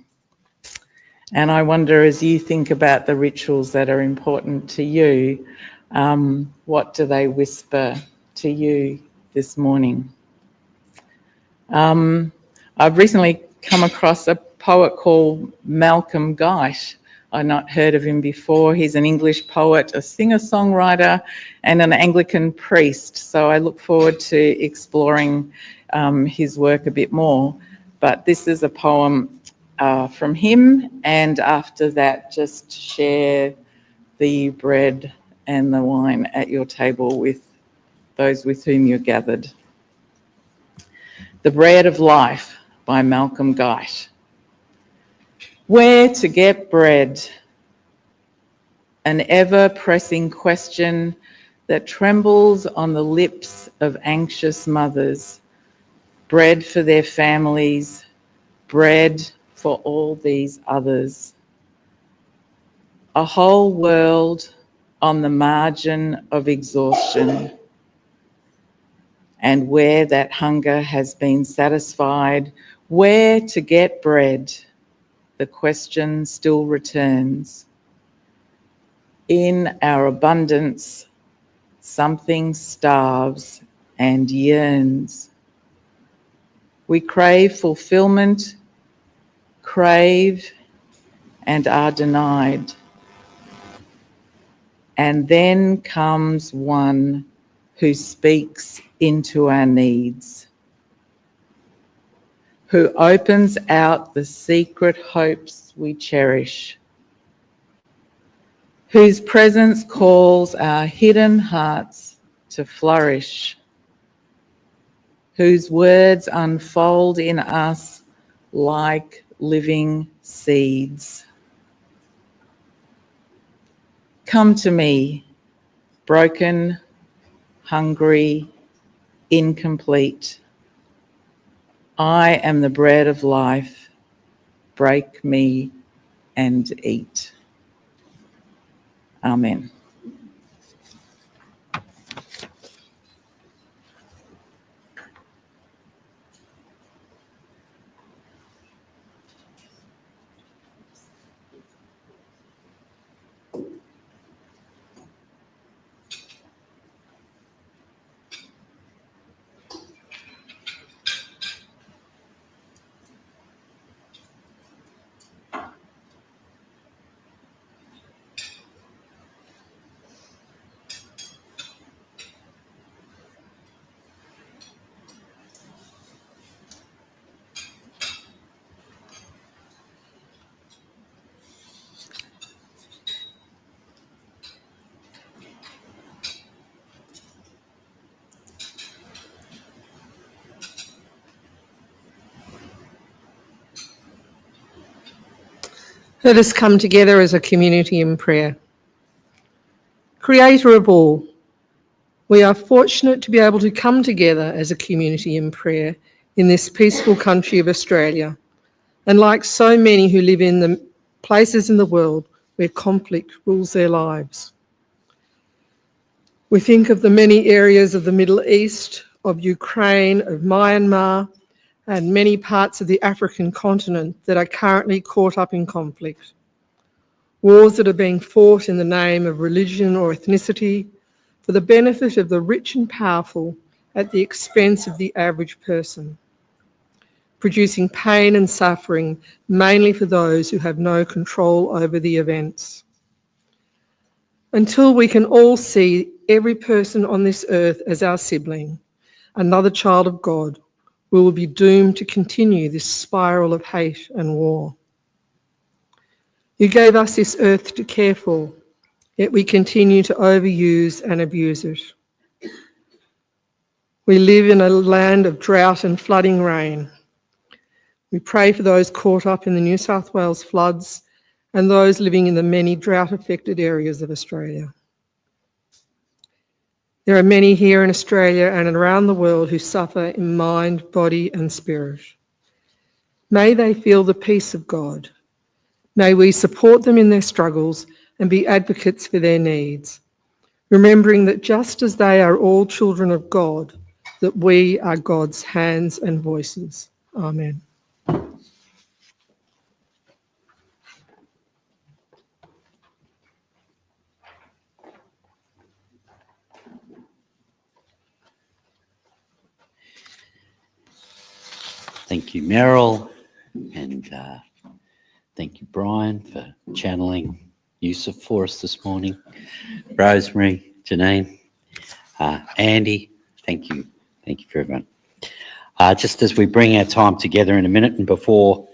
And I wonder, as you think about the rituals that are important to you, what do they whisper to you this morning? I've recently come across a poet called Malcolm Guite. I'd not heard of him before. He's an English poet, a singer-songwriter, and an Anglican priest. So I look forward to exploring his work a bit more. But this is a poem from him, and after that, just share the bread and the wine at your table with those with whom you're gathered. The Bread of Life by Malcolm Guite. Where to get bread? An ever-pressing question that trembles on the lips of anxious mothers. Bread for their families, bread for all these others. A whole world on the margin of exhaustion. And where that hunger has been satisfied, where to get bread, the question still returns. In our abundance, something starves and yearns. We crave fulfillment, crave and are denied. And then comes one who speaks into our needs, who opens out the secret hopes we cherish, whose presence calls our hidden hearts to flourish, whose words unfold in us like living seeds. Come to me, broken, hungry, incomplete. I am the bread of life. Break me and eat. Amen. Let us come together as a community in prayer. Creator of all, we are fortunate to be able to come together as a community in prayer in this peaceful country of Australia. And like so many who live in the places in the world where conflict rules their lives. We think of the many areas of the Middle East, of Ukraine, of Myanmar, and many parts of the African continent that are currently caught up in conflict. Wars that are being fought in the name of religion or ethnicity for the benefit of the rich and powerful at the expense of the average person, producing pain and suffering mainly for those who have no control over the events. Until we can all see every person on this earth as our sibling, another child of God, we will be doomed to continue this spiral of hate and war. You gave us this earth to care for, yet we continue to overuse and abuse it. We live in a land of drought and flooding rain. We pray for those caught up in the New South Wales floods and those living in the many drought-affected areas of Australia. There are many here in Australia and around the world who suffer in mind, body, and spirit. May they feel the peace of God. May we support them in their struggles and be advocates for their needs, remembering that just as they are all children of God, that we are God's hands and voices. Amen. Thank you, Merrill, and thank you, Brian, for channeling Yusuf for us this morning. Rosemary, Janine, Andy, thank you. Thank you for everyone. Just as we bring our time together in a minute and before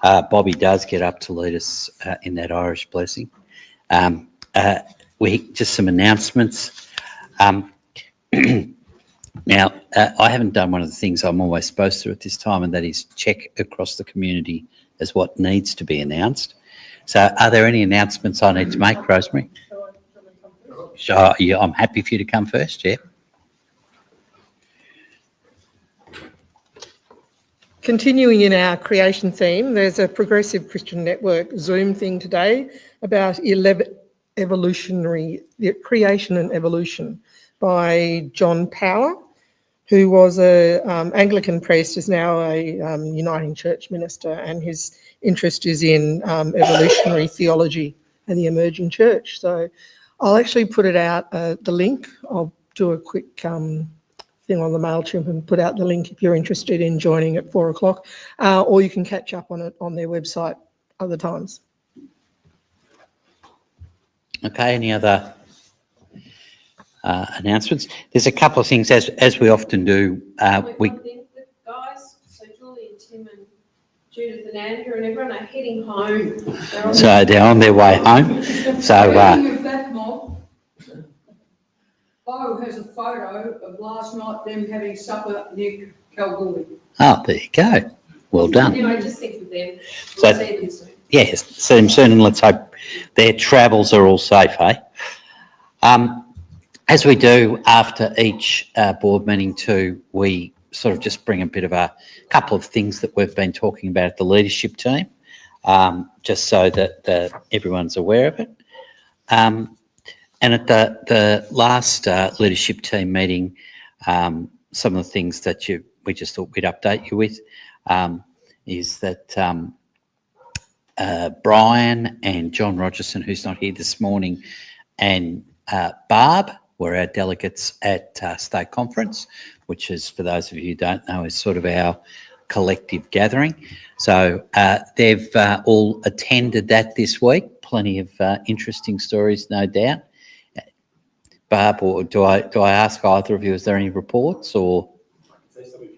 Bobby does get up to lead us in that Irish blessing, just some announcements. Now, I haven't done one of the things I'm always supposed to at this time, and that is check across the community as what needs to be announced. So are there any announcements I need to make, Rosemary? Sure, yeah, I'm happy for you to come first, yeah. Continuing in our creation theme, there's a Progressive Christian Network Zoom thing today about evolutionary creation and evolution by John Power, who was an Anglican priest, is now a Uniting Church minister, and his interest is in evolutionary theology and the emerging church. So I'll actually put it out, the link. I'll do a quick thing on the MailChimp and put out the link if you're interested in joining at 4 o'clock, or you can catch up on it on their website other times. Okay, any other announcements? There's a couple of things, as we often do. Guys, so Julie and Tim and Judith and Andrew and everyone are heading home. So they're on their way home. So Speaking of that mob, Bo has a photo of last night them having supper near Kalgoorlie. oh, there you go. Well done. Anyway, just think of them. So- We'll see them soon. Yes, see them soon, and let's hope their travels are all safe, eh? As we do after each board meeting too, we sort of just bring a bit of a couple of things that we've been talking about at the leadership team, just so that everyone's aware of it. And at the last leadership team meeting, some of the things that we just thought we'd update you with is that Brian and John Rogerson, who's not here this morning, and Barb were our delegates at State Conference, which is, for those of you who don't know, is sort of our collective gathering. So they've all attended that this week. Plenty of interesting stories, no doubt. Barb, or do I ask either of you, is there any reports or?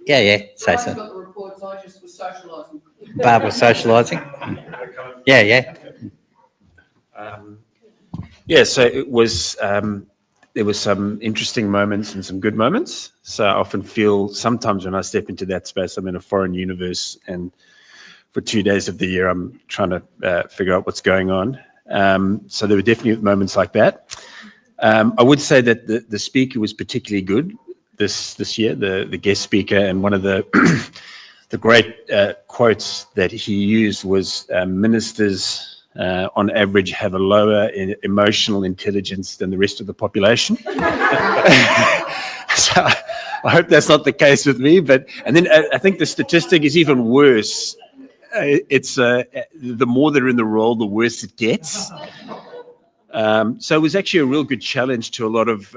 Yeah, say so. I got the reports, I just was socialising. Barb was socialising? Yeah. So it was, there was some interesting moments and some good moments. So I often feel sometimes when I step into that space, I'm in a foreign universe and for 2 days of the year, I'm trying to figure out what's going on. So there were definitely moments like that. I would say that the speaker was particularly good this year, the guest speaker, and one of the the great quotes that he used was ministers on average have a lower emotional intelligence than the rest of the population. So I hope that's not the case with me. And then I think the statistic is even worse. It's the more they're in the role, the worse it gets. So it was actually a real good challenge to a lot of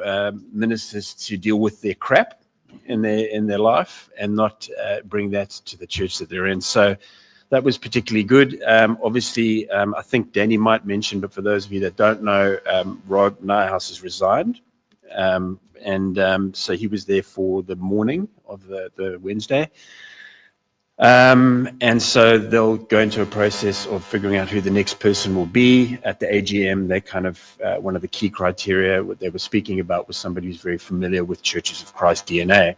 ministers to deal with their crap in their life and not bring that to the church that they're in. So that was particularly good. Obviously, I think Danny might mention, but for those of you that don't know, Rod Nyhouse has resigned. So he was there for the morning of the Wednesday. And so they'll go into a process of figuring out who the next person will be at the AGM. They kind of, one of the key criteria what they were speaking about was somebody who's very familiar with Churches of Christ DNA.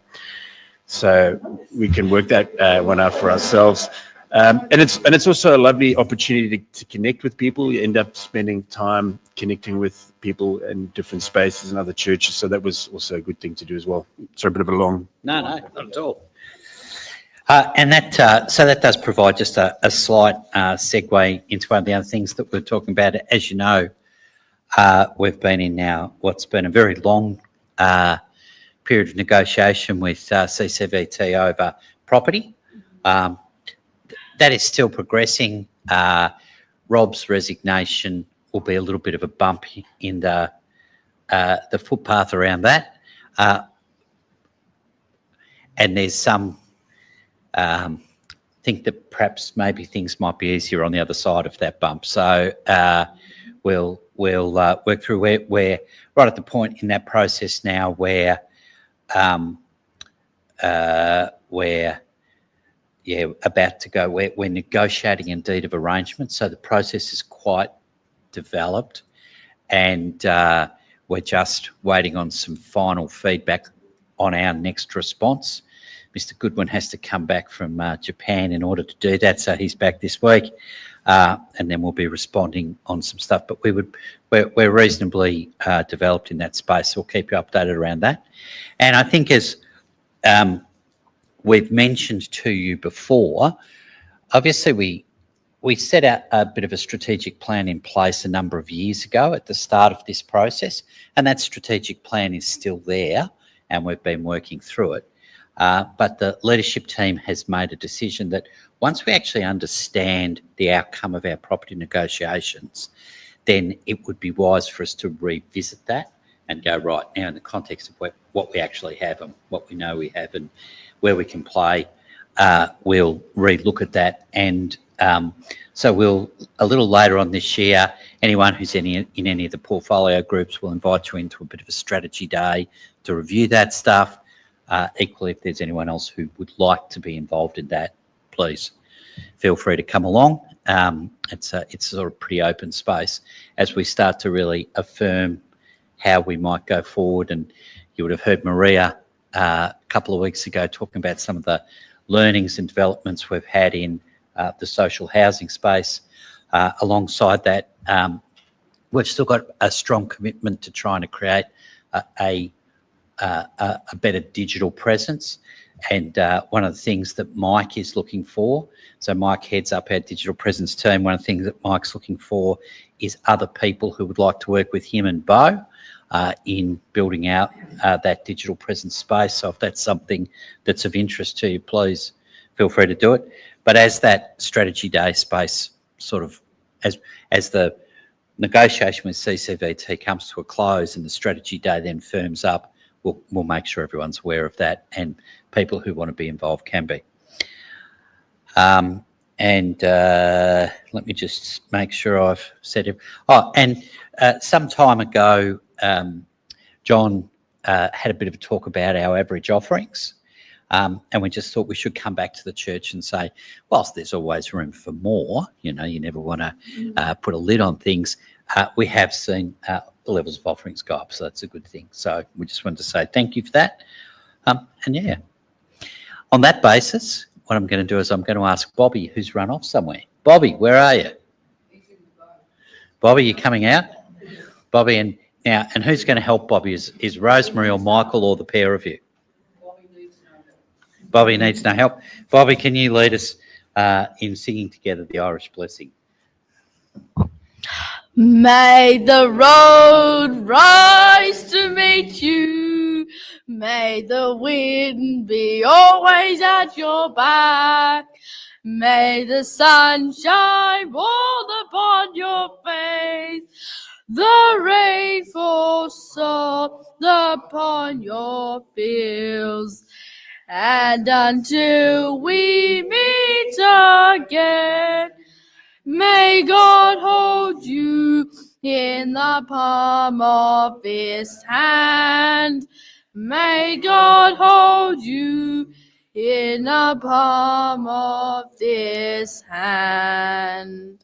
So we can work that one out for ourselves. And it's also a lovely opportunity to connect with people. You end up spending time connecting with people in different spaces and other churches. So that was also a good thing to do as well. So a bit of a long. No, not at all. And that so that does provide just a slight segue into one of the other things that we're talking about. As you know, we've been in now what's been a very long period of negotiation with CCVT over property. That is still progressing. Rob's resignation will be a little bit of a bump in the footpath around that. And there's some think that perhaps maybe things might be easier on the other side of that bump. So we'll work through we're right at the point in that process now where we're about to go. We're negotiating a deed of arrangement, so the process is quite developed, and we're just waiting on some final feedback on our next response. Mr. Goodwin has to come back from Japan in order to do that, so he's back this week, and then we'll be responding on some stuff. But we're reasonably developed in that space, so we'll keep you updated around that. And I think as we've mentioned to you before, obviously we set out a bit of a strategic plan in place a number of years ago at the start of this process, and that strategic plan is still there, and we've been working through it. But the leadership team has made a decision that once we actually understand the outcome of our property negotiations, then it would be wise for us to revisit that and go, right, now in the context of what we actually have and what we know we have and where we can play, we'll re-look at that. And so we'll, a little later on this year, anyone who's in any of the portfolio groups, will invite you into a bit of a strategy day to review that stuff. Equally, if there's anyone else who would like to be involved in that, please feel free to come along. It's sort of pretty open space as we start to really affirm how we might go forward. And you would have heard Maria a couple of weeks ago talking about some of the learnings and developments we've had in the social housing space. Alongside that, we've still got a strong commitment to trying to create a better digital presence. And one of the things that Mike is looking for, so Mike heads up our digital presence team, one of the things that Mike's looking for is other people who would like to work with him and Bo in building out that digital presence space. So if that's something that's of interest to you, please feel free to do it. But as that strategy day space sort of, as the negotiation with CCVT comes to a close and the strategy day then firms up, we'll make sure everyone's aware of that, and people who want to be involved can be. Let me just make sure I've said it. Oh, and some time ago, John had a bit of a talk about our average offerings, and we just thought we should come back to the church and say, whilst there's always room for more, you know, you never want to put a lid on things, we have seen the levels of offerings go up, so that's a good thing. So we just wanted to say thank you for that. And yeah, on that basis, what I'm going to do is I'm going to ask Bobby, who's run off somewhere. Bobby, where are you? Bobby, you coming out? Bobby, and who's going to help Bobby? Is Rosemary or Michael or the pair of you? Bobby needs no help. Bobby, can you lead us in singing together the Irish blessing? May the road rise to meet you. May the wind be always at your back. May the sun shine warm upon your face. The rain fall soft upon your fields. And until we meet again, may God hold you in the palm of his hand. May God hold you in the palm of his hand.